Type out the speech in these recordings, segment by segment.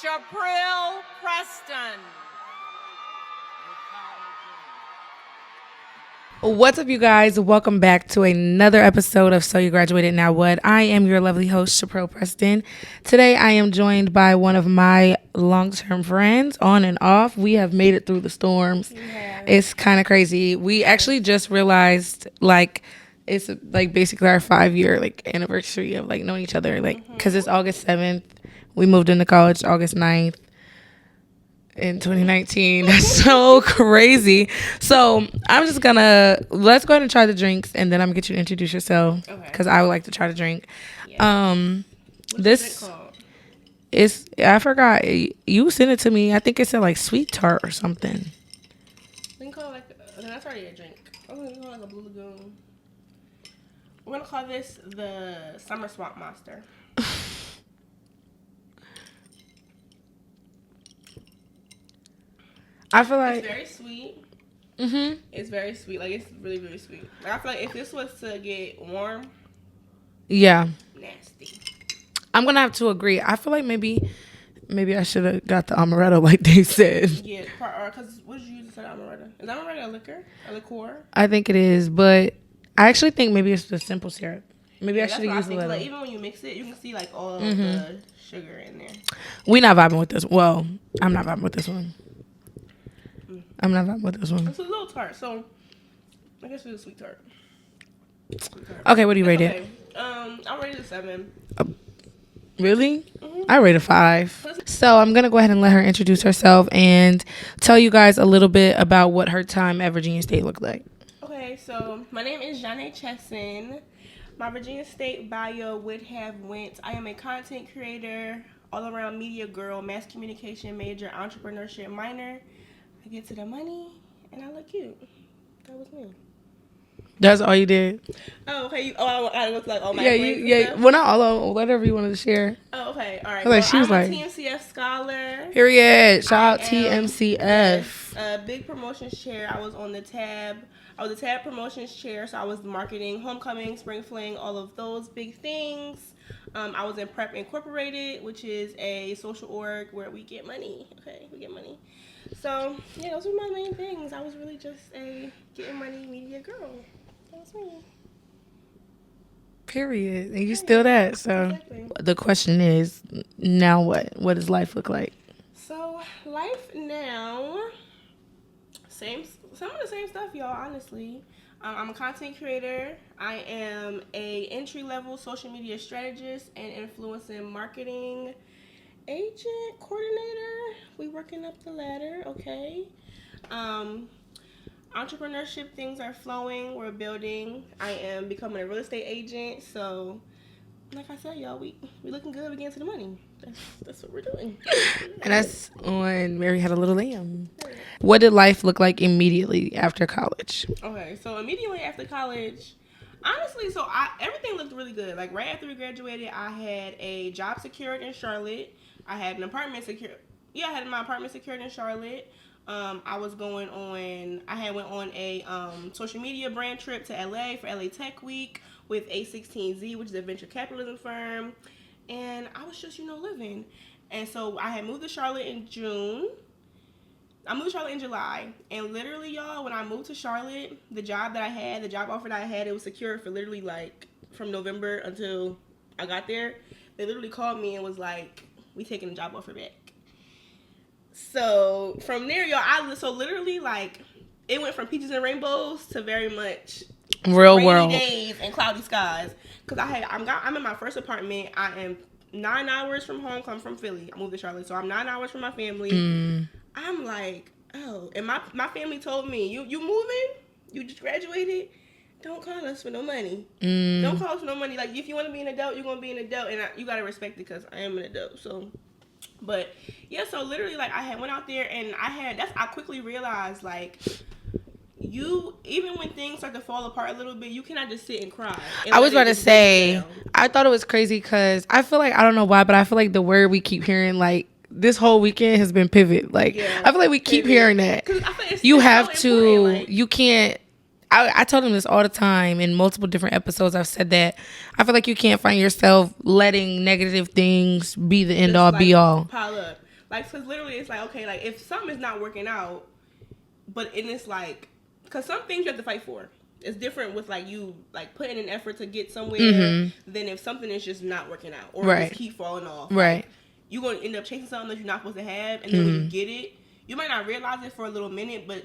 Shapril Preston. What's up, you guys? Welcome back to another episode of So You Graduated Now What? I am your lovely host, Shapril Preston. Today, I am joined by one of my long-term friends, on and off. We have made it through the storms. It's kind of crazy. We actually just realized, it's basically our 5-year anniversary of knowing each other, because it's August 7th. We moved into college August 9th. In 2019. That's so crazy. So I'm just let's go ahead and try the drinks, and then I'm gonna get you to introduce yourself, because I would like to try to drink. What's This it called? is, I forgot, you sent it to me. I think it said sweet tart or something. We can call it that's already a drink. I'm gonna call it a Blue Lagoon. We're gonna call this the Summer Swamp Monster. I feel like It's very sweet. Mm-hmm. It's very sweet. It's really, really sweet. I feel like if this was to get warm, Yeah, nasty. I'm gonna have to agree. I feel like maybe I should have got the amaretto like they said. Yeah, because what did you use to say amaretto? Is amaretto a liquor? A liqueur? I think it is, but I actually think maybe it's the simple syrup. Maybe I should have used a little. Even when you mix it, you can see all of the sugar in there. We not vibing with this. Well, I'm not vibing with this one. I'm not vibing with this one. It's a little tart, so I guess it's a sweet tart. Okay, what do you rate it? I rated a 7. Really? I rate a 5. So I'm gonna go ahead and let her introduce herself and tell you guys a little bit about what her time at Virginia State looked like. Okay, so my name is Zhané Chesson. My Virginia State bio would have went, I am a content creator, all-around media girl, mass communication major, entrepreneurship minor. I get to the money, and I look cute. That was me. That's all you did? Oh, okay. I look like all my Yeah. Well, not all of them. Whatever you wanted to share. Oh, okay. All right. She was I'm a TMCF scholar. Period. Shout out TMCF. Yes, big promotions chair. I was on the tab. I was the tab promotions chair, so I was marketing, homecoming, spring fling, all of those big things. I was in Prep Incorporated, which is a social org where we get money. Okay, we get money. So, yeah, those were my main things. I was really just a getting money media girl. That was me. Period. And you still that. So exactly. The question is, now what? What does life look like? So, life now, some of the same stuff, y'all, honestly. I'm a content creator. I am a entry-level social media strategist and influence and marketing agent coordinator. We working up the ladder, okay. Entrepreneurship things are flowing. We're building. I am becoming a real estate agent. So, like I said, y'all, we looking good. We getting to the money. That's what we're doing. And that's on Mary Had a Little Lamb. What did life look like immediately after college? Okay, so immediately after college, honestly, everything looked really good. Right after we graduated, I had a job secured in Charlotte. I had an apartment secured. Yeah, I had my apartment secured in Charlotte. I went on a social media brand trip to LA for LA Tech Week with A16Z, which is a venture capitalism firm. And I was just, living. And so I had moved to Charlotte in June. I moved to Charlotte in July. And literally, y'all, when I moved to Charlotte, the job offer that I had, it was secured for literally from November until I got there. They literally called me and was like, we taking the job offer back. So from there, y'all, literally it went from peaches and rainbows to very much real rainy world days and cloudy skies. Cause I'm in my first apartment. I am 9 hours from home. I'm from Philly. I moved to Charlotte, so I'm 9 hours from my family. I'm like, oh, and my family told me, you moving? You just graduated? Don't call us for no money. Don't call us for no money. If you want to be an adult, you're gonna be an adult, and you gotta respect it because I am an adult. So. But yeah, so literally I had went out there and I quickly realized you, even when things start to fall apart a little bit, you cannot just sit and cry. I was about to say, I thought it was crazy because I feel I don't know why, but I feel the word we keep hearing this whole weekend has been pivot. I feel we keep hearing that. You have to, you can't. I told him this all the time in multiple different episodes. I've said that I feel you can't find yourself letting negative things be the end all be all. Pile up. Like, cause literally it's like, okay, like if something is not working out, but and it's like, cause some things you have to fight for. It's different with like you like putting an effort to get somewhere than if something is just not working out or just keep falling off. Right. Like, you're gonna end up chasing something that you're not supposed to have, and then when you get it, you might not realize it for a little minute, but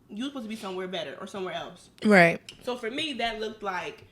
you're supposed to be somewhere better or somewhere else. Right. So for me, that looked like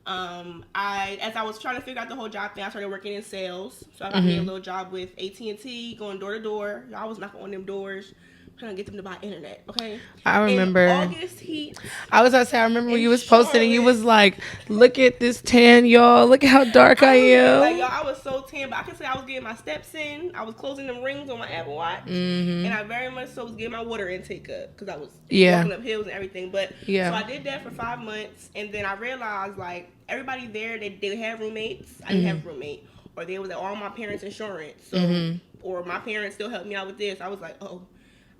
as I was trying to figure out the whole job thing, I started working in sales. So I got me a little job with AT&T, going door to door. I was knocking on them doors, trying to get them to buy internet. Okay. I remember. In August heat. I was about to say, I remember when you was posting and you was like, "Look at this tan, y'all. Look at how dark I am." Like, y'all, I was so tan, but I can say I was getting my steps in. I was closing them rings on my Apple Watch, and I very much so was getting my water intake up because I was walking up hills and everything. But so I did that for 5 months, and then I realized like everybody there, they have roommates. I didn't have a roommate, or they was all my parents' insurance, so or my parents still helped me out with this. I was like, oh,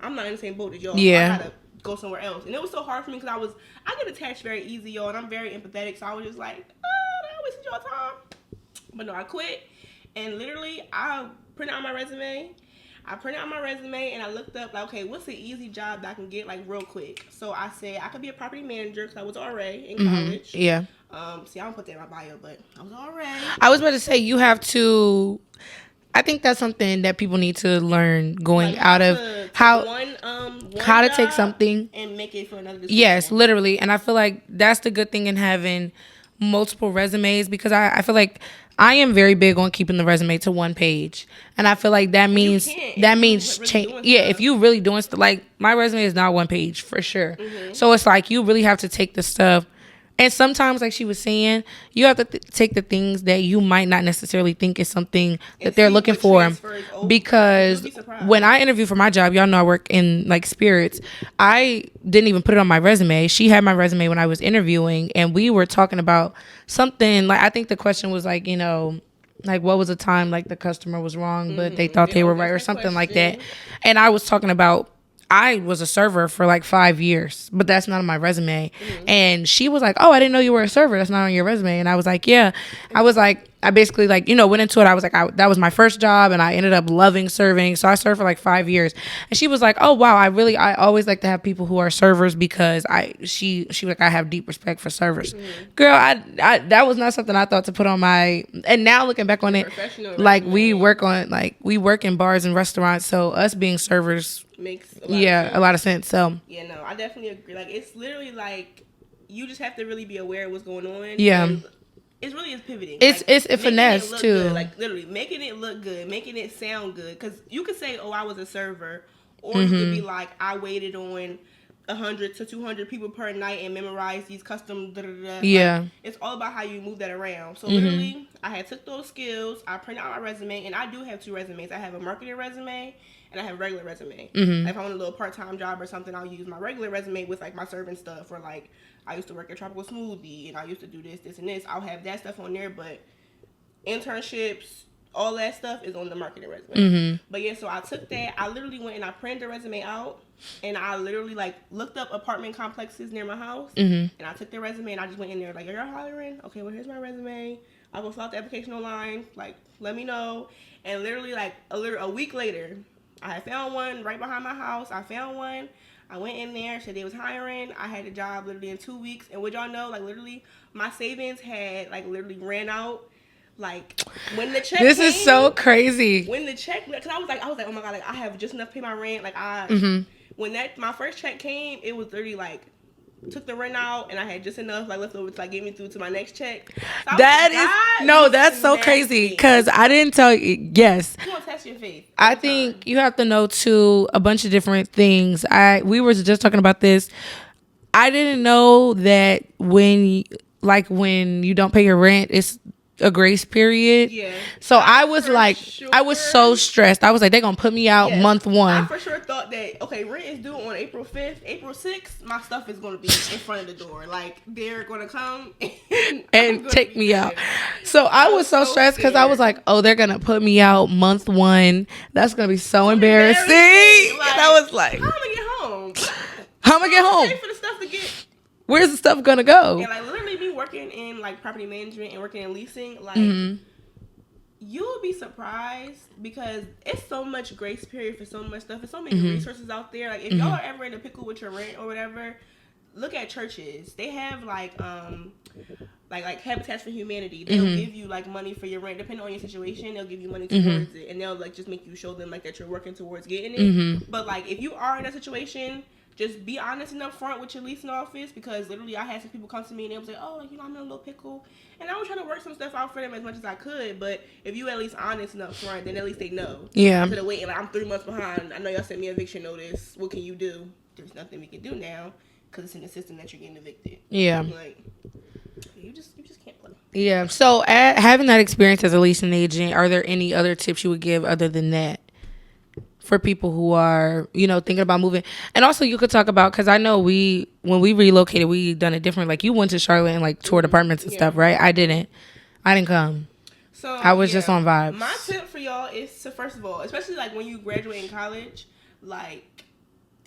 I'm not in the same boat as y'all. Yeah. So I gotta go somewhere else. And it was so hard for me because I get attached very easy, y'all, and I'm very empathetic. So I was just like, oh, I wasted y'all time. But no, I quit. And literally, I printed out my resume. And I looked up, like, okay, what's the easy job that I can get, like, real quick? So I said I could be a property manager because I was RA in college. Yeah. See, I don't put that in my bio, but I was RA. I was about to say, you have to... I think that's something that people need to learn going like out of how how to take something and make it for another decision. Yes, literally. And I feel like that's the good thing in having multiple resumes, because I feel like I am very big on keeping the resume to one page. And I feel like that means change. Yeah, if you really doing stuff, like my resume is not one page for sure. So it's like you really have to take the stuff. And sometimes, like she was saying, you have to take the things that you might not necessarily think is something that they're looking for. Because when I interview for my job, y'all know I work in like spirits. I didn't even put it on my resume. She had my resume when I was interviewing, and we were talking about something. Like, I think the question was like, you know, like what was a time like the customer was wrong, but they thought they were right or something like that. And I was talking about, I was a server for like 5 years, but that's not on my resume. And she was like, oh, I didn't know you were a server. That's not on your resume. And I was like, yeah. I was like, I basically like, you know, went into it. I was like, that was my first job, and I ended up loving serving. So I served for like 5 years. And she was like, oh, wow, I always like to have people who are servers, because she was like, I have deep respect for servers. Girl, I that was not something I thought to put on my, and now looking back on it, like we work in bars and restaurants. So us being servers makes a lot of sense. So yeah, no, I definitely agree. Like, it's literally like you just have to really be aware of what's going on. Yeah. And it really is pivoting. It's a finesse too. Good. Like, literally making it look good, making it sound good. Because you could say, "Oh, I was a server," or you could be like, "I waited on 100 to 200 people per night and memorized these custom." Yeah, like, it's all about how you move that around. So literally, I had took those skills. I printed out my resume, and I do have 2 resumes. I have a marketing resume, and I have a regular resume. Like, if I want a little part-time job or something, I'll use my regular resume with like my serving stuff, or like I used to work at Tropical Smoothie, and I used to do this, and this. I'll have that stuff on there, but internships, all that stuff is on the marketing resume. But yeah, so I took that. I literally went and I printed the resume out, and I literally like looked up apartment complexes near my house, and I took the resume and I just went in there like, are y'all hiring? Okay, well, here's my resume. I'll go fill out the application online. Like, let me know. And literally like a week later, I had found one right behind my house. I found one. I went in there, said they was hiring. I had a job literally in 2 weeks. And would y'all know, like, literally, my savings had, like, literally ran out. Like, when the check This came, is so crazy. When the check, because I was like, oh my God, like, I have just enough to pay my rent. Like, when my first check came, it was literally, like, took the rent out, and I had just enough like left over to like get me through to my next check. So that's so crazy, because I didn't tell you. Yes, you want to test your faith. I think you have to know too a bunch of different things. We were just talking about this. I didn't know that when you don't pay your rent, it's a grace period. Yeah. So I was so stressed. I was like, they're gonna put me out month 1. I for sure thought that, okay, rent is due on April 5th. April 6th, my stuff is gonna be in front of the door. Like, they're gonna come and take me out. So I was so stressed because I was like, oh, they're gonna put me out month 1. That's gonna be so embarrassing. Like, and I was like, how am I gonna get home? How am I get home? Pay for the stuff to get. Where's the stuff gonna go? And like literally me working in like property management and working in leasing, like You will be surprised because it's so much grace period for so much stuff. There's so many resources out there. Like if y'all are ever in a pickle with your rent or whatever, look at churches. They have like Habitats for Humanity. They'll give you like money for your rent, depending on your situation. They'll give you money towards it, and they'll like just make you show them like that you're working towards getting it. But like if you are in that situation, just be honest and upfront with your leasing office, because literally I had some people come to me and they was like, oh, like, I'm in a little pickle, and I was trying to work some stuff out for them as much as I could. But if you at least honest and upfront, then at least they know. Yeah. Instead of waiting, like, I'm 3 months behind. I know y'all sent me eviction notice. What can you do? There's nothing we can do now because it's in the system that you're getting evicted. Yeah. Like you just can't play. Yeah. So having that experience as a leasing agent, are there any other tips you would give other than that for people who are, thinking about moving? And also you could talk about, because I know when we relocated, we done it different. Like you went to Charlotte and like toured apartments and stuff, right? I didn't come. So I was just on vibes. My tip for y'all is to, first of all, especially like when you graduate in college, like,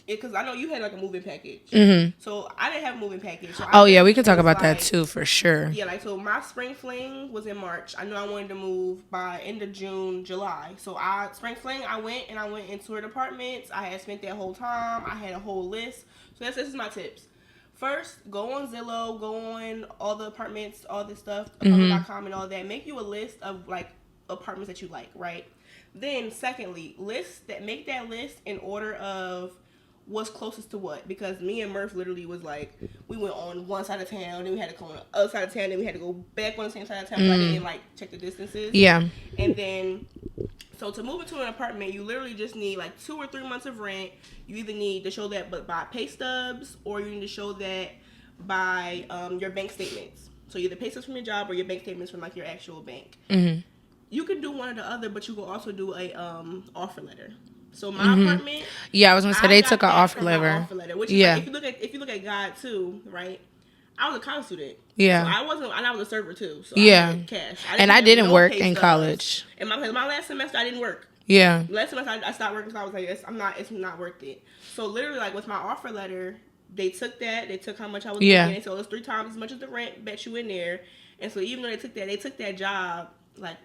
because I know you had like a moving package. So I didn't have a moving package. So we can talk about that too, for sure. Yeah, like, so my spring fling was in March. I knew I wanted to move by end of June, July. So spring fling, I went and toured apartments. I had spent that whole time. I had a whole list. So this is my tips. First, go on Zillow, go on all the apartments, all this stuff, apartment.com and all that. Make you a list of like apartments that you like, right? Then secondly, make that list in order of what's closest to what, because me and Murph literally was like, we went on one side of town, then we had to go on the other side of town, then we had to go back on the same side of town, so I didn't like check the distances. Yeah. And then, so to move into an apartment, you literally just need like 2 or 3 months of rent. You either need to show that by pay stubs, or you need to show that by your bank statements. So either pay stubs from your job or your bank statements from like your actual bank. You can do one or the other, but you can also do a offer letter. So my apartment. Yeah, I was gonna say they took an offer letter. Which is like, if you look at God too, right? I was a college student. Yeah. So I was a server too. So yeah. I had cash. I didn't work in college. And my last semester I didn't work. Yeah. Last semester I stopped working, so I was like, it's not worth it. So literally, like with my offer letter, they took how much I was getting. So it was 3 times as much as the rent bet you in there. And so even though they took that job like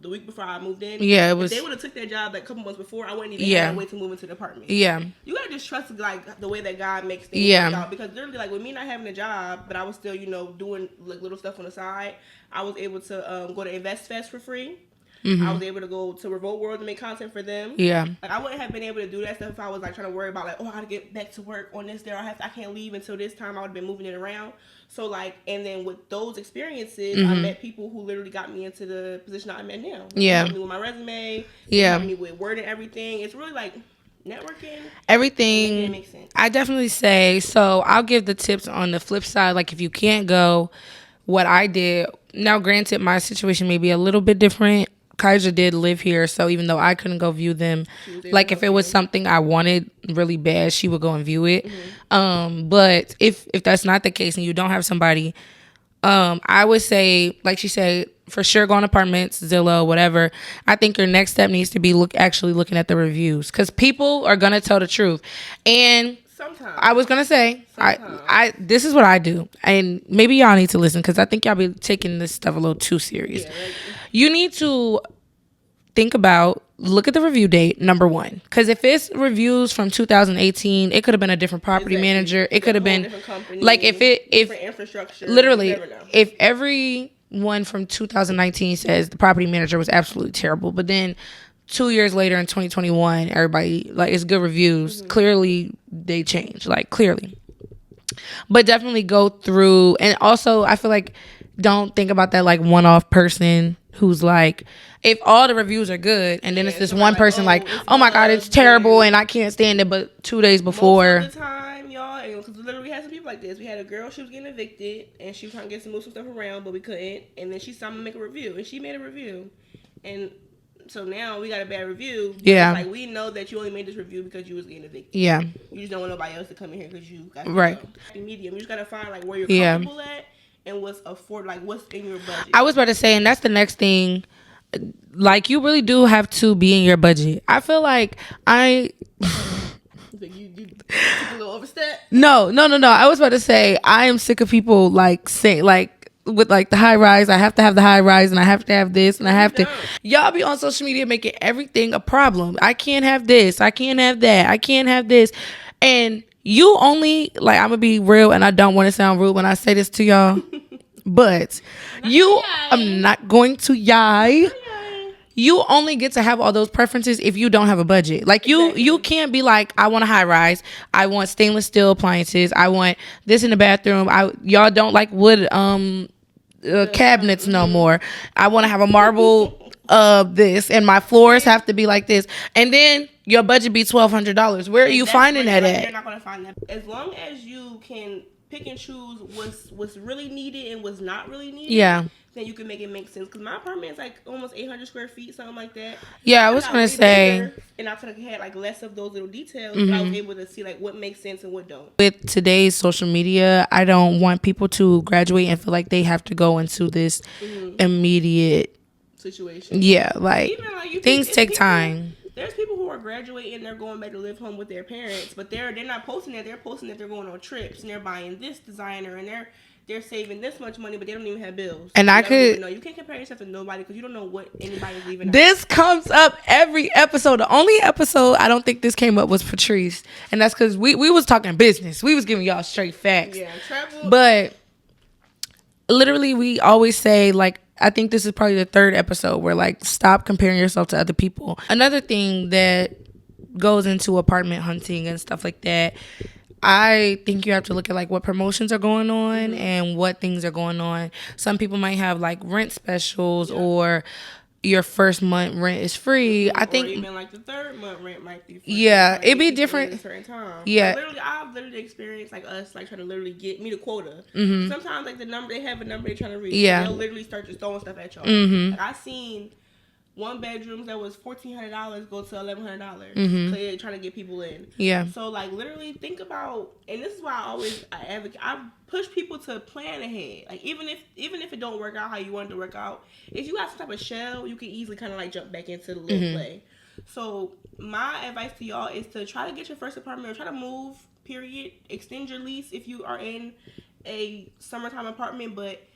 the week before I moved in. Yeah, it was. If they would have took that job like a couple months before, I wouldn't even have to wait to move into the apartment. Yeah. You gotta just trust like the way that God makes things work out. Because literally, like with me not having a job, but I was still, doing like little stuff on the side, I was able to go to InvestFest for free. I was able to go to Revolt World and make content for them. Yeah. Like I wouldn't have been able to do that stuff if I was like trying to worry about like, I gotta get back to work on this there. I can't leave until this time. I would have been moving it around. So like, and then with those experiences, I met people who literally got me into the position I'm in now. Yeah. Helped me with my resume. Yeah. Helped me with word and everything. It's really like networking. Everything. Makes sense. I definitely say, so I'll give the tips on the flip side. Like if you can't go, what I did, now granted my situation may be a little bit different. Kaija did live here, so even though I couldn't go view them, like if it was something I wanted really bad, she would go and view it. But if that's not the case and you don't have somebody, I would say, like she said, for sure go on apartments, Zillow, whatever. I think your next step needs to be actually looking at the reviews, because people are gonna tell the truth. And sometimes I was gonna say, I this is what I do, and maybe y'all need to listen, because I think y'all be taking this stuff a little too serious. Yeah, you need to look at the review date, number one, because if it's reviews from 2018, it could have been a different property manager. It could have been company, like if infrastructure, literally if everyone from 2019 says the property manager was absolutely terrible, but then 2 years later in 2021, everybody like it's good reviews. Clearly they changed, like clearly. But definitely go through, and also I feel like don't think about that like one-off person who's like, if all the reviews are good and then it's this one person like, oh my God, it's terrible and I can't stand it, but 2 days before. Most of the time, y'all, because literally we had some people like this. We had a girl, she was getting evicted and she was trying to move some stuff around, but we couldn't. And then she saw me make a review, and she made a review, and so now we got a bad review. Yeah. Like we know that you only made this review because you was getting evicted. Yeah. You just don't want nobody else to come in here because you got right. Medium. You just gotta find like where you're comfortable at and what's what's in your budget. I was about to say, and that's the next thing. Like you really do have to be in your budget. I feel like you took a little overstep. No. I was about to say I am sick of people like saying like with like the high rise. I have to have the high rise, and I have to have this, and I have to. don't. Y'all be on social media making everything a problem. I can't have this. I can't have that. I can't have this. And you only, like, I'm gonna be real, and I don't want to sound rude when I say this to y'all, but I'm not going to yai. You only get to have all those preferences if you don't have a budget. Like you can't be like, I want a high rise. I want stainless steel appliances. I want this in the bathroom. Y'all don't like wood cabinets no more. I want to have a marble this, and my floors have to be like this. And then your budget be $1,200. Where are you finding that at? You're not gonna find that. As long as you can pick and choose what's really needed and what's not really needed. Yeah. Then you can make it make sense. Because my apartment is like almost 800 square feet, something like that. Yeah, I was gonna say. Bigger, and I could have had like less of those little details, but I was able to see like what makes sense and what don't. With today's social media, I don't want people to graduate and feel like they have to go into this immediate situation. Yeah, like, even like things take time. There's people who are graduating and they're going back to live home with their parents, but they're not posting that. They're posting that they're going on trips and they're buying this designer and they're saving this much money, but they don't even have bills. And I could know. You can't compare yourself to nobody because you don't know what anybody's leaving. This comes up every episode. The only episode I don't think this came up was Patrice, and that's because we was talking business. We was giving y'all straight facts. Yeah, travel. But literally, we always say, like, I think this is probably the third episode where, like, stop comparing yourself to other people. Another thing that goes into apartment hunting and stuff like that, I think you have to look at, like, what promotions are going on and what things are going on. Some people might have, like, rent specials or your first month rent is free. I think, or even like the third month rent might be free. Yeah, it'd be different at a certain time. Yeah, I've literally experienced like us like trying to literally get me the quota. Sometimes like the number they have a number they're trying to reach. Yeah, they'll literally start just throwing stuff at y'all. Like, I seen one bedrooms that was $1,400 go to $1,100 because they're trying to get people in. Yeah. So like literally think about, and this is why I advocate. I push people to plan ahead. Like even if it don't work out how you want it to work out, if you got some type of shell, you can easily kind of like jump back into the little play. So my advice to y'all is to try to get your first apartment or try to move. Period. Extend your lease if you are in a summertime apartment, but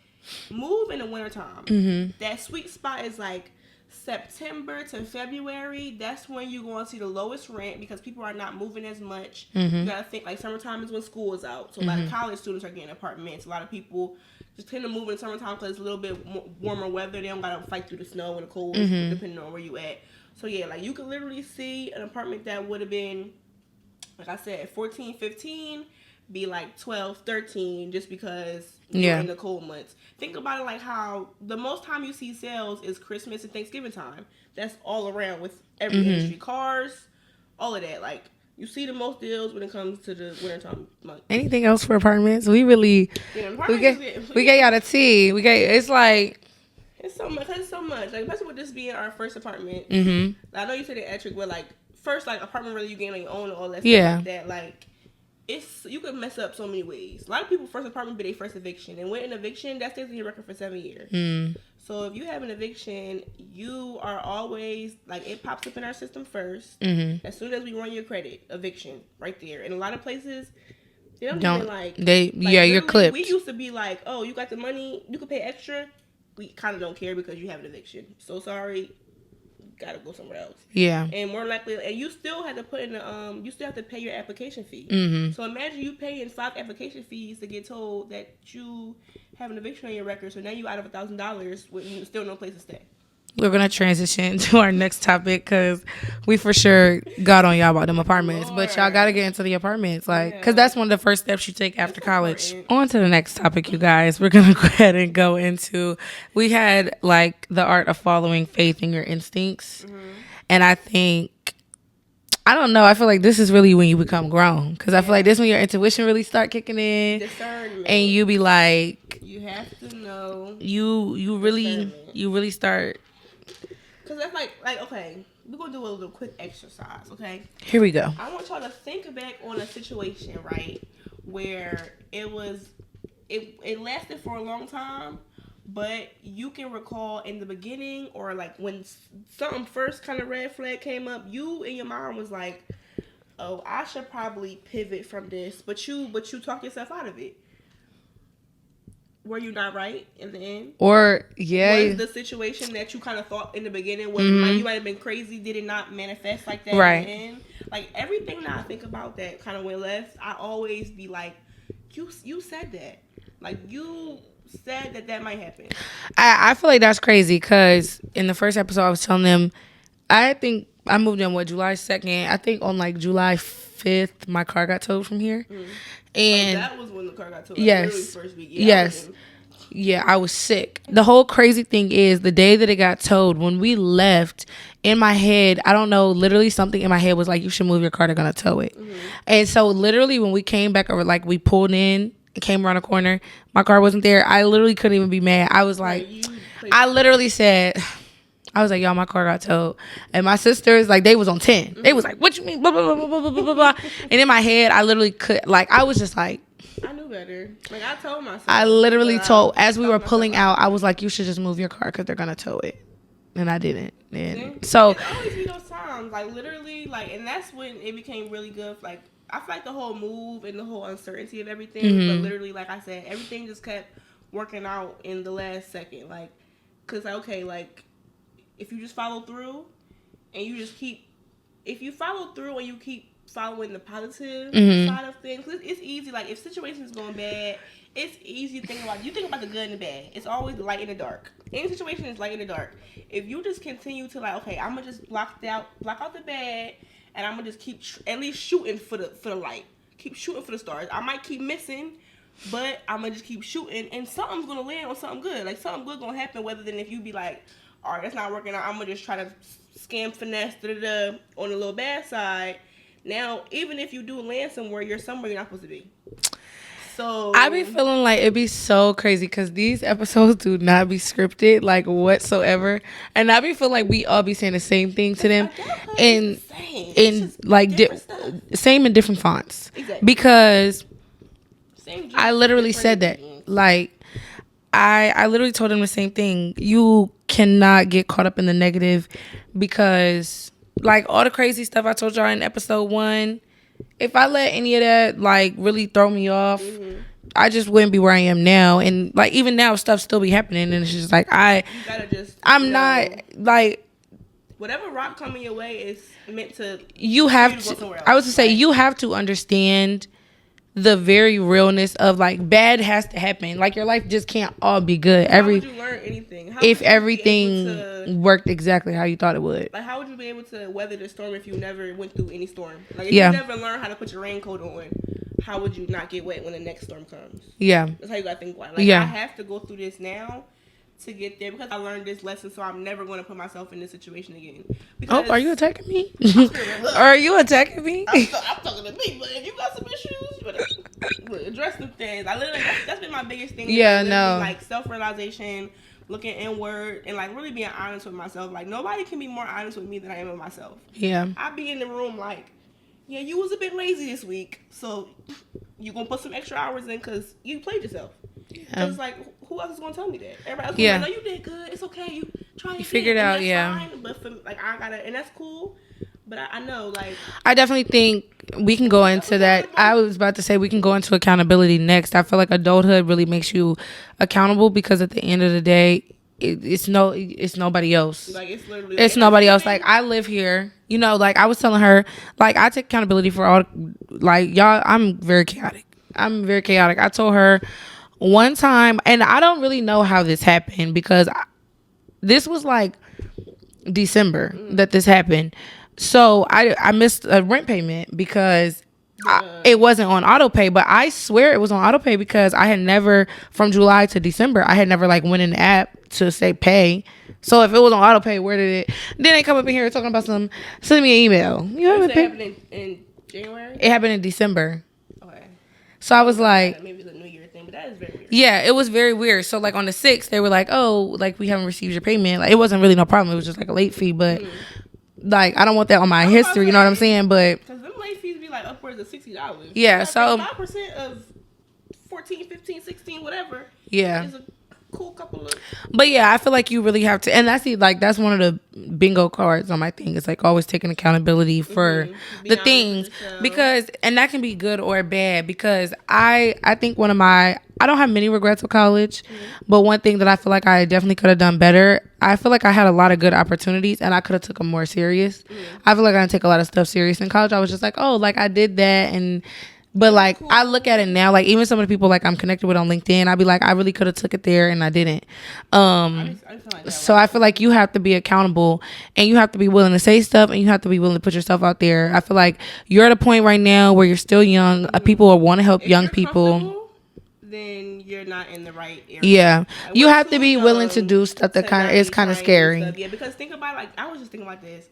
move in the wintertime. That sweet spot is like September to February. That's when you're going to see the lowest rent because people are not moving as much. You gotta think like summertime is when school is out, so a lot of college students are getting apartments. A lot of people just tend to move in summertime because it's a little bit warmer weather. They don't gotta fight through the snow and the cold, depending on where you at. So yeah, like you could literally see an apartment that would have been, like I said, 14, 15 be like 12, 13 just because you're in the cold months. Think about it like how the most time you see sales is Christmas and Thanksgiving time. That's all around with every industry. Cars, all of that. Like you see the most deals when it comes to the wintertime month. Anything else for apartments? We really we get y'all the tea. It's like it's so much. It's so much. Like especially with this being our first apartment. I know you said it, Etrick, but like first like apartment really you getting on your own and all that stuff like that. Like you could mess up so many ways. A lot of people first apartment be their first eviction, and with an eviction that stays in your record for 7 years. So if you have an eviction, you are always like it pops up in our system first. As soon as we run your credit, eviction right there. And a lot of places they don't even like you're clipped. We used to be like, oh, you got the money, you could pay extra. We kind of don't care because you have an eviction. So sorry. Gotta go somewhere else. Yeah. And more likely, and you still have to put in the you still have to pay your application fee. So imagine you paying 5 application fees to get told that you have an eviction on your record. So now you out of $1,000 with still no place to stay. We're gonna transition to our next topic because we for sure got on y'all about them apartments, but y'all gotta get into the apartments, like, because that's one of the first steps you take after college. On to the next topic, you guys. We're gonna go ahead and go into. We had like the art of following faith in your instincts, and I think. I don't know. I feel like this is really when you become grown, because I feel like this is when your intuition really start kicking in, and you be like, you have to know. You really start. Because that's like, okay, we're going to do a little quick exercise, okay? Here we go. I want y'all to think back on a situation, right, where it lasted for a long time, but you can recall in the beginning or like when something first kind of red flag came up, you and your mom was like, oh, I should probably pivot from this, but you talk yourself out of it. were you not right in the end? Or yeah, was the situation that you kind of thought in the beginning was Mm-hmm. you might have been crazy? Did it not manifest like that Right. in the end? Like everything that I think about that kind of went left, I always be like, you said that, like you said that might happen. I feel like that's crazy because in the first episode I was telling them, I think I moved in July 2nd. I think on like July 5th my car got towed from here. And that was when the car got towed. Yes. Literally first week. Yes. Yeah, I was sick. The whole crazy thing is the day that it got towed, when we left, in my head, I don't know, literally something in my head was like, you should move your car, they're going to tow it. And so literally when we came back over, like we pulled in, came around a corner, my car wasn't there. I literally couldn't even be mad. I was like, I literally said, I was like, y'all, my car got towed. And my sisters, like, they was on 10. They was like, what you mean? Blah, blah, blah, blah, blah, blah, blah, blah. And in my head, I literally could, like, I was just like, I knew better. Like, I told myself. I literally told, as we were pulling out, I was like, you should just move your car because they're going to tow it. And I didn't. And so. It always be those times. Like, literally, like, and that's when it became really good. Like, I feel like the whole move and the whole uncertainty of everything. But literally, like I said, everything just kept working out in the last second. Like, because, okay, like, if you just follow through and you just keep, if you follow through and you keep following the positive side of things, it's easy. Like, if situations going bad, it's easy to think about. You think about the good and the bad. It's always the light and the dark. Any situation is light and the dark. If you just continue to, like, okay, I'm gonna just block out the bad, and I'm gonna just keep at least shooting for the light. Keep shooting for the stars. I might keep missing, but I'm gonna just keep shooting, and something's gonna land on something good. Like, something good gonna happen. Whether than if you be like, all right, that's not working out, I'm gonna just try to scam, finesse, on the little bad side. Now, even if you do land somewhere, you're somewhere you're not supposed to be. So I be feeling like it'd be so crazy because these episodes do not be scripted, like, whatsoever. And I be feeling like we all be saying the same thing to them, and like same in different fonts. Exactly. Because same I literally said that, like, I literally told them the same thing. You cannot get caught up in the negative because, like, all the crazy stuff I told y'all in episode 1, if I let any of that, like, really throw me off, I just wouldn't be where I am now. And, like, even now, stuff still be happening. And it's just like, you gotta just, I'm not, like, whatever rock coming your way is meant to, you have to, I was to say, you have to understand the very realness of, like, bad has to happen. Like, your life just can't all be good. How would you learn anything? If everything worked exactly how you thought it would. Like, how would you be able to weather the storm if you never went through any storm? Like, if you never learned how to put your raincoat on, how would you not get wet when the next storm comes? Yeah. That's how you gotta think about it. Like, I have to go through this now to get there because I learned this lesson, so I'm never going to put myself in this situation again. Because are you attacking me? Are you attacking me? I'm talking to me, but if you got some issues, you better address them things. I literally, that's been my biggest thing. Yeah, no. Like, self-realization, looking inward, and, like, really being honest with myself. Like, nobody can be more honest with me than I am with myself. Yeah. I be in the room like, yeah, you was a bit lazy this week, so you gonna put some extra hours in because you played yourself. Yeah. It's like, who else is gonna tell me that? Everybody else gonna be like, no, you did good. It's okay. You try. You figured it out. Yeah. Fine. But for, like, I gotta, and that's cool. But I know, like, I definitely think we can go into that. I was about to say we can go into accountability next. I feel like adulthood really makes you accountable because at the end of the day, it's nobody else. Like, it's literally, it's nobody else. Like, I live here, you know, like I was telling her, like, I take accountability for all, like, y'all, I'm very chaotic. I told her one time, and I don't really know how this happened because this was like December that this happened. So I missed a rent payment because it wasn't on auto pay, but I swear it was on auto pay because I had never, from July to December, I had never, like, went in the app to say pay. So if it was on auto pay, where did it? Then they come up in here talking about send me an email. You know what happened in January? It happened in December. Okay. So I was like, maybe it's a New Year thing, but that is very weird. Yeah, it was very weird. So, like, on the 6th, they were like, oh, like, we haven't received your payment. Like, it wasn't really no problem. It was just like a late fee, but like, I don't want that on my history. You know what I'm saying? But because them late fees be like upwards of $60. Yeah, like, so 5% of 14, 15, 16, whatever. Yeah. cool couple of. But yeah, I feel like you really have to, and that's one of the bingo cards on my thing. It's like always taking accountability for the things, because, and that can be good or bad, because I think I don't have many regrets of college, but one thing that I feel like I definitely could have done better, I feel like I had a lot of good opportunities and I could have took them more serious. I feel like I didn't take a lot of stuff serious in college. I was just like, oh, like I did that, but like I look at it now, like even some of the people like I'm connected with on LinkedIn, I'd be like, I really could have took it there and I didn't. So I feel like you have to be accountable and you have to be willing to say stuff and you have to be willing to put yourself out there. I feel like you're at a point right now where you're still young. People want to help young people. Then you're not in the right area. Yeah, like, you have to be willing to do stuff that is kind of scary. Yeah, because think about, like, I was just thinking about this.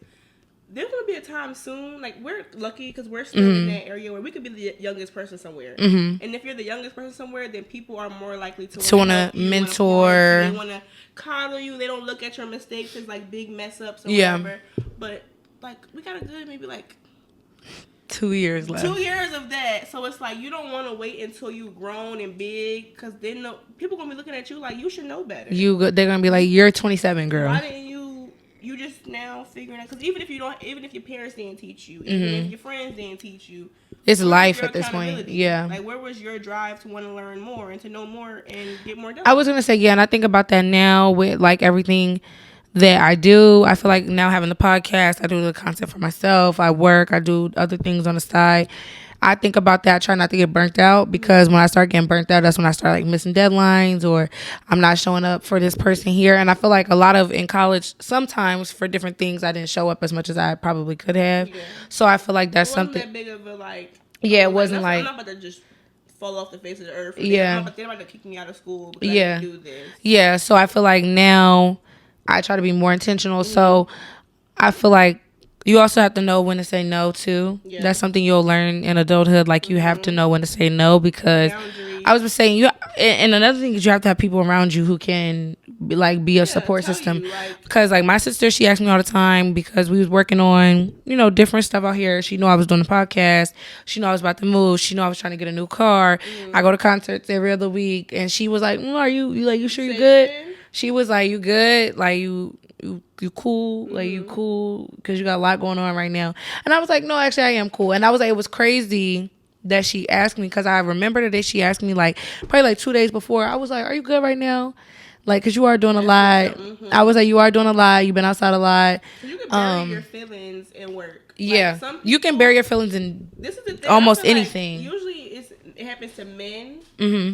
There's gonna be a time soon, like, we're lucky because we're still in that area where we could be the youngest person somewhere. And if you're the youngest person somewhere, then people are more likely to want to mentor. They want to coddle you. They don't look at your mistakes as like big mess ups or whatever. But like, we got a good maybe like 2 years left. 2 years of that. So it's like you don't want to wait until you grown and big, because then people gonna be looking at you like you should know better. They're gonna be like, you're 27, girl. Why didn't you just now figuring out? Because even if your parents didn't teach you, even if your friends didn't teach you, it's life at this point. Yeah. Like, where was your drive to want to learn more and to know more and get more done? I was gonna say, yeah, and I think about that now with like everything that I do. I feel like now having the podcast, I do the content for myself. I work. I do other things on the side. I think about that. I try not to get burnt out, because when I start getting burnt out, that's when I start like missing deadlines, or I'm not showing up for this person here. And I feel like a lot of in college, sometimes for different things, I didn't show up as much as I probably could have. Yeah. So I feel like that's something. That big of a like. Yeah, it wasn't like. I'm not about to just fall off the face of the earth. Yeah. They're about to kick me out of school because I didn't do this. Yeah. So I feel like now I try to be more intentional. So I feel like you also have to know when to say no too. Yeah. That's something you'll learn in adulthood. Like, you have to know when to say no, because I was just saying and another thing is you have to have people around you who can be a support system. Because like my sister, she asked me all the time, because we was working on, different stuff out here. She knew I was doing the podcast. She knew I was about to move. She knew I was trying to get a new car. I go to concerts every other week. And she was like, are you sure you good? She was like, you good? Like, you cool? Like, you cool? Because you got a lot going on right now. And I was like, no, actually, I am cool. And I was like, it was crazy that she asked me, because I remember the day she asked me, like, probably like 2 days before. I was like, are you good right now? Like, because you are doing a lot. I was like, you are doing a lot. You've been outside a lot. So you can bury your feelings in work. Yeah. Like, some people, you can bury your feelings in almost anything. Like usually it happens to men,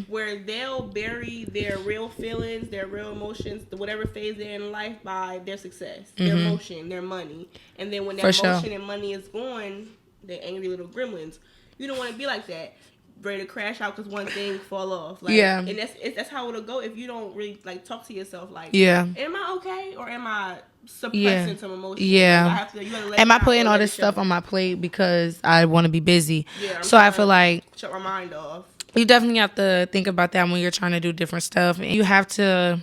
where they'll bury their real feelings, their real emotions, whatever phase they're in life, by their success, their emotion, their money. And then when that emotion and money is gone, they're angry little gremlins. You don't want to be like that, ready to crash out because one thing fall off. Like, and that's how it'll go if you don't really like talk to yourself. Like, am I okay, or am I suppressing some emotions? Yeah. Am I putting all this stuff on my plate because I want to be busy? Yeah. So I feel like shut my mind off. You definitely have to think about that when you're trying to do different stuff, and you have to.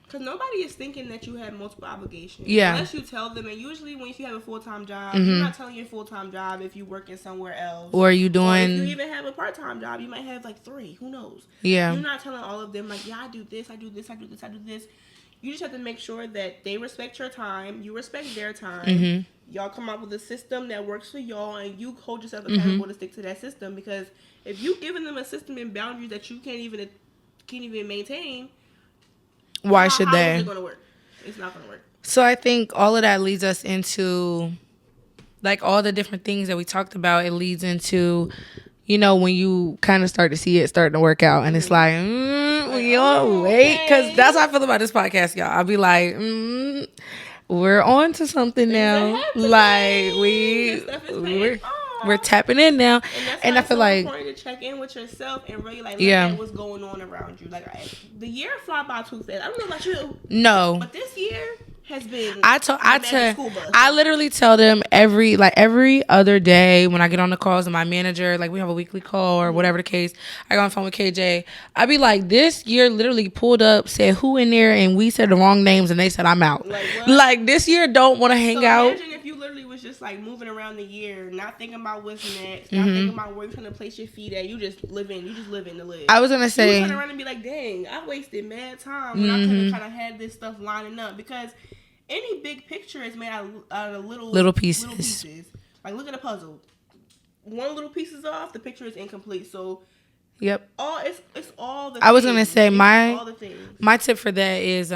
Because nobody is thinking that you have multiple obligations. Yeah. Unless you tell them. And usually when you have a full-time job, you're not telling your full-time job if you're working somewhere else. Or you doing... Or if you even have a part-time job, you might have like 3. Who knows? Yeah. You're not telling all of them, like, I do this, I do this, I do this, I do this. You just have to make sure that they respect your time. You respect their time. Y'all come up with a system that works for y'all, and you hold yourself accountable to stick to that system. Because if you giving them a system and boundaries that you can't even maintain... Why should they? How is it going to work? It's not going to work. So I think all of that leads us into, like, all the different things that we talked about. It leads into, when you kind of start to see it starting to work out. And it's like, wait. Because that's how I feel about this podcast, y'all. I'll be like, we're on to something now. Like, we're tapping in now. And I feel like it's important to check in with yourself and really look at what's going on around you. Like, the year fly by too fast. I don't know about you. No. But this year has been I literally tell them every other day when I get on the calls with my manager, like we have a weekly call or whatever the case, I go on the phone with KJ. I be like, this year literally pulled up, said who in there, and we said the wrong names and they said I'm out. Like this year don't want to hang out. Imagine if you literally literally was just like moving around the year, not thinking about what's next, not thinking about where you're trying to place your feet at. You just living to live. I was gonna say, you turn around and be like, dang, I wasted mad time when I could have kind of had this stuff lining up, because any big picture is made out of little pieces. Like, look at a puzzle. One little piece is off, the picture is incomplete. So, yep. It's all the. I was gonna say my tip for that is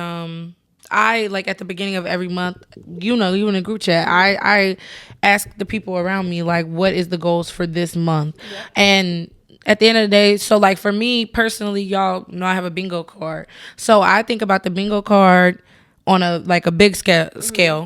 I, like, at the beginning of every month, you in a group chat, I ask the people around me, like, what is the goals for this month? Yep. And at the end of the day, so, like, for me personally, y'all know I have a bingo card. So I think about the bingo card on a big scale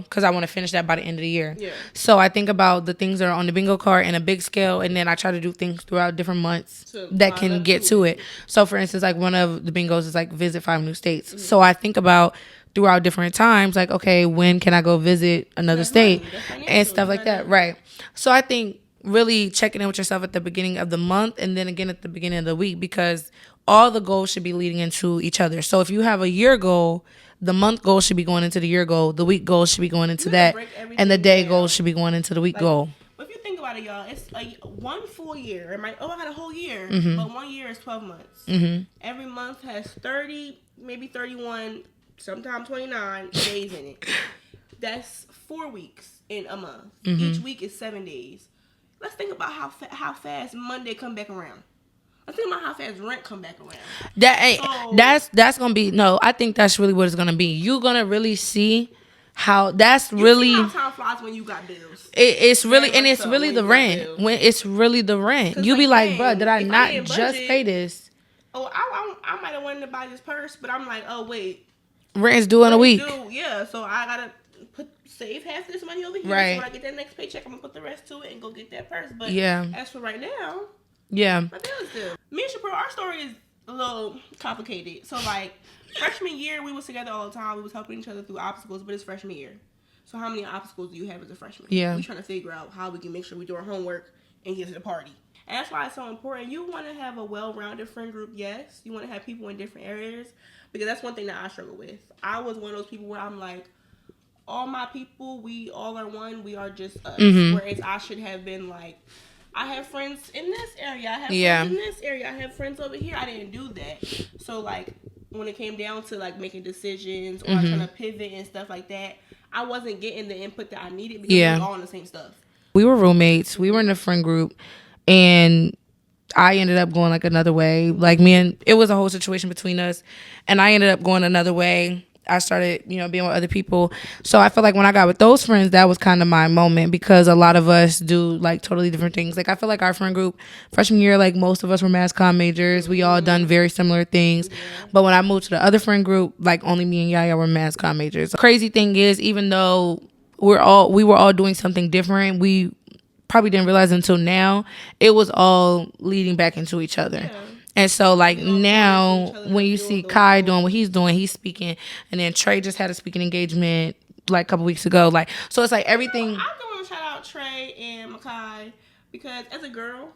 because I want to finish that by the end of the year. Yeah. So I think about the things that are on the bingo card in a big scale, and then I try to do things throughout different months that can get to it. So, for instance, like, one of the bingos is like visit 5 new states. So I think about throughout different times, like, okay, when can I go visit another state and stuff like that, right? So I think really checking in with yourself at the beginning of the month and then again at the beginning of the week, because all the goals should be leading into each other. So if you have a year goal, the month goal should be going into the year goal, the week goal should be going into that, and the day goal should be going into the week goal. But if you think about it, y'all, it's like one full year. I got a whole year, but 1 year is 12 months. Every month has 30, maybe 31, sometimes 29 days in it. That's 4 weeks in a month. Each week is 7 days. Let's think about how fast Monday come back around. Let's think about how fast rent come back around. That's gonna be I think that's really what it's gonna be. You're gonna really see how that's really how time flies when you got bills. It's really the rent. When it's really the rent, you be like, bro, did I not just pay this? Oh, I might have wanted to buy this purse, but I'm like, oh wait, rent's due in a week. Yeah, so I gotta save half this money over here. Right. So when I get that next paycheck, I'm gonna put the rest to it and go get that purse. But as for right now, my bills due. Me and Chappelle, our story is a little complicated. So, like, freshman year, we was together all the time. We was helping each other through obstacles, but it's freshman year. So how many obstacles do you have as a freshman? Yeah. We trying to figure out how we can make sure we do our homework and get to the party. And that's why it's so important. You want to have a well-rounded friend group, yes. You want to have people in different areas, because that's one thing that I struggle with. I was one of those people where I'm like, all my people, we all are one. We are just us. Whereas I should have been like, I have friends in this area. I have friends in this area. I have friends over here. I didn't do that. So, like, when it came down to, like, making decisions or trying to pivot and stuff like that, I wasn't getting the input that I needed because we were all on the same stuff. We were roommates. We were in a friend group, and I ended up going, like, another way. Like, it was a whole situation between us, and I ended up going another way. I started, being with other people. So I feel like when I got with those friends, that was kind of my moment, because a lot of us do, like, totally different things. Like, I feel like our friend group, freshman year, like, most of us were mass comm majors. We all done very similar things. But when I moved to the other friend group, like, only me and Yaya were mass comm majors. The crazy thing is, even though we were all doing something different, we probably didn't realize until now, it was all leading back into each other. Yeah. And so, like, now, when you see Kai doing what he's doing, he's speaking. And then Trey just had a speaking engagement, like, a couple weeks ago. Like, so it's like everything. I do want to shout out Trey and Makai, because as a girl,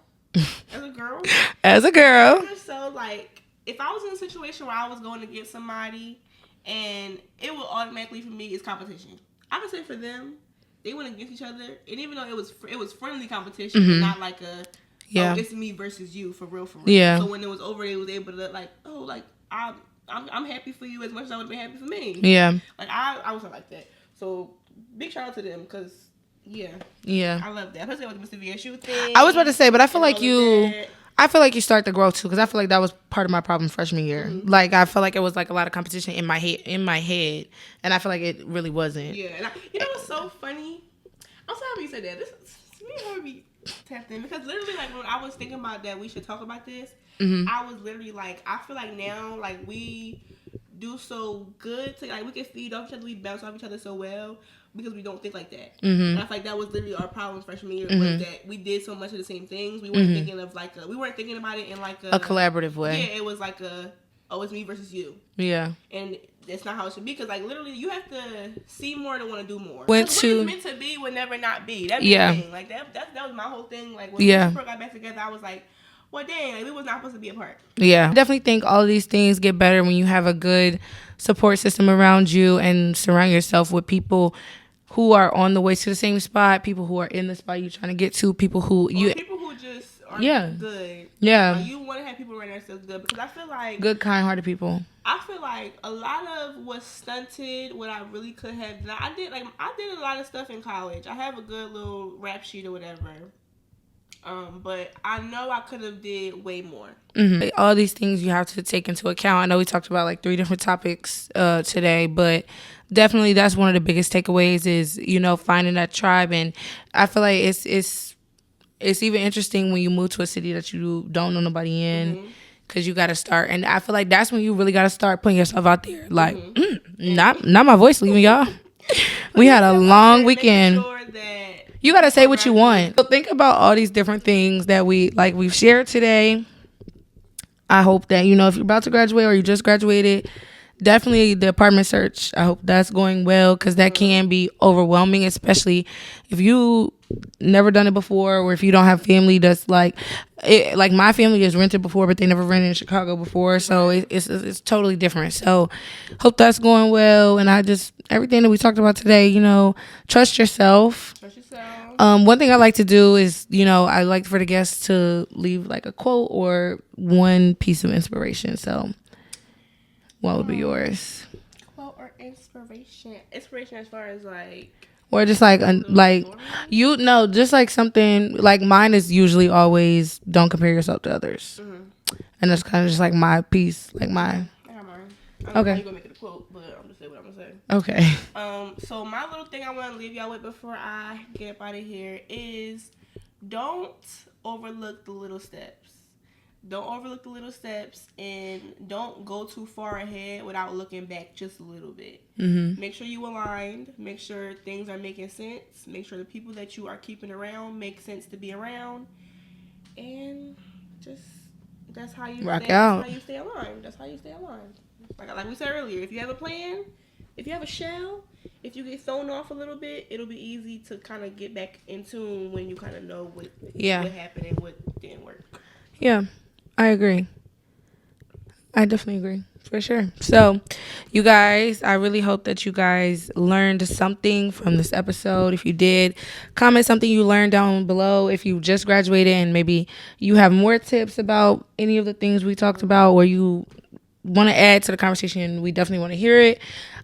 so, like, if I was in a situation where I was going to get somebody and it would automatically, for me, is competition. I would say for them, they went against each other. And even though it was friendly competition, but not like a... Yeah, it's me versus you, for real. Yeah. So when it was over, they was able to, like, oh, like, I'm happy for you as much as I would have been happy for me. Yeah. Like, I wasn't like that. So big shout out to them, because I love that. Especially with the Mr. VSU thing. I was about to say, but I feel like you start to grow too, because I feel like that was part of my problem freshman year. Like, I feel like it was like a lot of competition in my head, and I feel like it really wasn't. Yeah, and you know what's so funny? I'm so happy you said that. This me and be tapped in, because literally, like, when I was thinking about that we should talk about this, I was literally like, I feel like now, like, we do so good to, like, we can feed off each other, we bounce off each other so well, because we don't think like that. And I feel like that was literally our problem freshman year, was that we did so much of the same things. We weren't thinking of, like, we weren't thinking about it in, like, a collaborative way. Yeah, it was like it's me versus you. Yeah. And that's not how it should be, because, like, literally, you have to see more to want to do more. What is meant to be would never not be. That'd be the thing. Like, that was my whole thing. Like, when we first got back together, I was like, well, dang, like, we was not supposed to be apart. Yeah. I definitely think all of these things get better when you have a good support system around you and surround yourself with people who are on the way to the same spot, people who are in the spot you're trying to get to, people who people who just are good. Yeah. Like, you want to have people around there that's good, because I feel like good, kind-hearted people. I feel like a lot of what stunted what I really could have done. I did a lot of stuff in college. I have a good little rap sheet or whatever. But I know I could have did way more. Mm-hmm. All these things you have to take into account. I know we talked about like 3 different topics today, but definitely that's one of the biggest takeaways is, finding that tribe. And I feel like it's even interesting when you move to a city that you don't know nobody in, because you got to start. And I feel like that's when you really got to start putting yourself out there. Like, not my voice leaving, y'all. We had a long weekend. You got to say what you want. So think about all these different things that we've shared today. I hope that, if you're about to graduate or you just graduated, definitely the apartment search, I hope that's going well, because that can be overwhelming, especially if you never done it before, or if you don't have family that's like my family has rented before, but they never rented in Chicago before, so it's totally different. So hope that's going well, and everything that we talked about today, trust yourself. One thing I like to do is, I like for the guests to leave like a quote or one piece of inspiration. So what would be yours? Quote or inspiration? Inspiration as far as like... Or just just like something, like mine is usually always, don't compare yourself to others. And that's kind of just like my piece, like mine. I got mine. Okay. I'm going to make it a quote, but I'm just saying what I'm going to say. Okay. So my little thing I want to leave y'all with before I get up out of here is, don't overlook the little steps. Don't overlook the little steps, and don't go too far ahead without looking back just a little bit. Make sure you aligned. Make sure things are making sense. Make sure the people that you are keeping around make sense to be around. And just, that's how you rock out. That's how you stay aligned. That's how you stay aligned. Like we said earlier, if you have a plan, if you have a shell, if you get thrown off a little bit, it'll be easy to kind of get back in tune when you kind of know what happened and what didn't work. Yeah. I agree. I definitely agree. For sure. So, you guys, I really hope that you guys learned something from this episode. If you did, comment something you learned down below. If you just graduated and maybe you have more tips about any of the things we talked about, or you want to add to the conversation, we definitely want to hear it.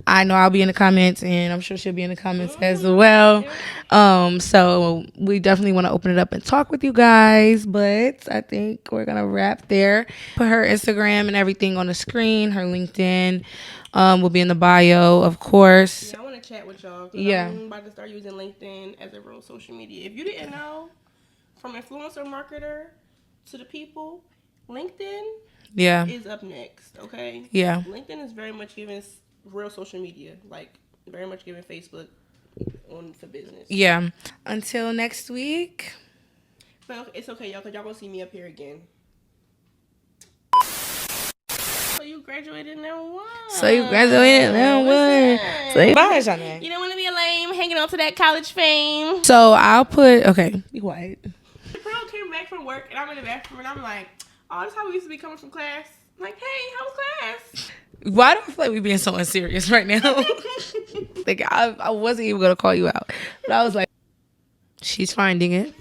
I know I'll be in the comments, and I'm sure she'll be in the comments as well. So we definitely want to open it up and talk with you guys, but I think we're going to wrap there. Put her Instagram and everything on the screen. Her LinkedIn will be in the bio, of course. Yeah, I want to chat with y'all. Yeah. I'm about to start using LinkedIn as a real social media. If you didn't know, from influencer marketer to the people, LinkedIn is up next, okay? Yeah. LinkedIn is very much giving real social media, like very much giving Facebook on for business. Yeah. Until next week. But it's okay, y'all, because y'all gonna see me up here again. So you graduated now what? Say bye, Zhané. You don't want to be a lame hanging on to that college fame. So I'll put, okay, be quiet. The girl came back from work, and I'm in the bathroom, and I'm like, oh, this is how we used to be coming from class. I'm like, hey, how was class? Why do I feel like we're being so unserious right now? Like, I wasn't even going to call you out. But I was like, she's finding it.